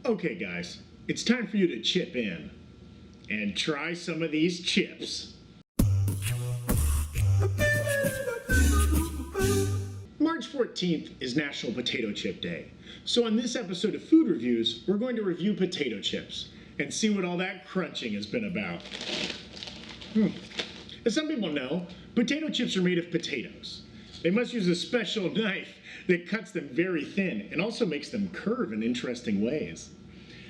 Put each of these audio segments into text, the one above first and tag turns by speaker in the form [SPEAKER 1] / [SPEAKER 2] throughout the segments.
[SPEAKER 1] Okay guys, it's time for you to chip in and try some of these chips. March 14th is National Potato Chip Day. So on this episode of Food Reviews, we're going to review potato chips and see what all that crunching has been about. As some people know, potato chips are made of potatoes. They must use a special knife that cuts them very thin and also makes them curve in interesting ways.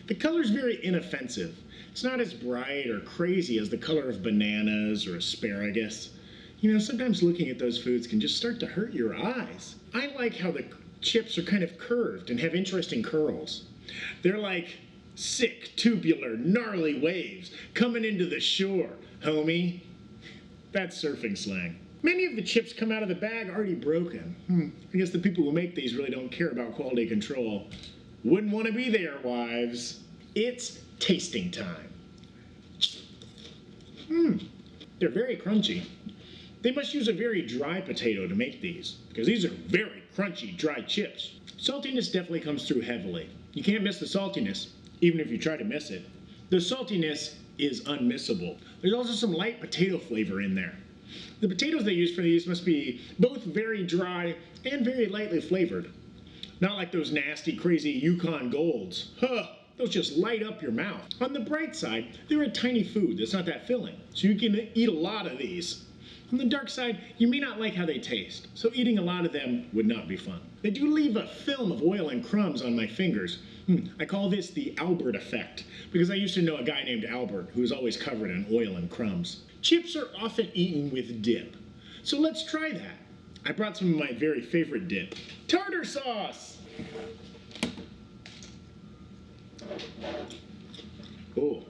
[SPEAKER 1] The color's very inoffensive. It's not as bright or crazy as the color of bananas or asparagus. You know, sometimes looking at those foods can just start to hurt your eyes. I like how the chips are kind of curved and have interesting curls. They're like sick, tubular, gnarly waves coming into the shore, homie. That's surfing slang. Many of the chips come out of the bag already broken. I guess the people who make these really don't care about quality control. Wouldn't want to be there, wives. It's tasting time. They're very crunchy. They must use a very dry potato to make these, because these are very crunchy, dry chips. Saltiness definitely comes through heavily. You can't miss the saltiness, even if you try to miss it. The saltiness is unmissable. There's also some light potato flavor in there. The potatoes they use for these must be both very dry and very lightly flavored. Not like those nasty, crazy Yukon Golds. Those just light up your mouth. On the bright side, they're a tiny food that's not that filling, so you can eat a lot of these. On the dark side, you may not like how they taste, so eating a lot of them would not be fun. They do leave a film of oil and crumbs on my fingers. I call this the Albert effect, because I used to know a guy named Albert who was always covered in oil and crumbs. Chips are often eaten with dip, so let's try that. I brought some of my very favorite dip, tartar sauce. Oh,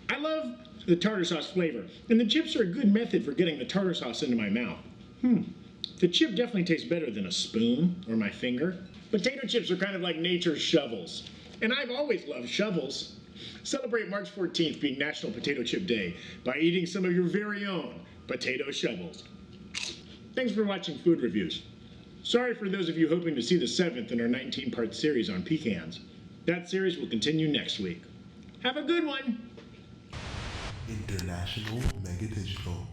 [SPEAKER 1] I love the tartar sauce flavor, and the chips are a good method for getting the tartar sauce into my mouth. The chip definitely tastes better than a spoon or my finger. Potato chips are kind of like nature's shovels, and I've always loved shovels. Celebrate March 14th being National Potato Chip Day by eating some of your very own potato shovels. Thanks for watching Food Reviews. Sorry for those of you hoping to see the 7th in our 19-part series on pecans. That series will continue next week. Have a good one!
[SPEAKER 2] International Megadigital.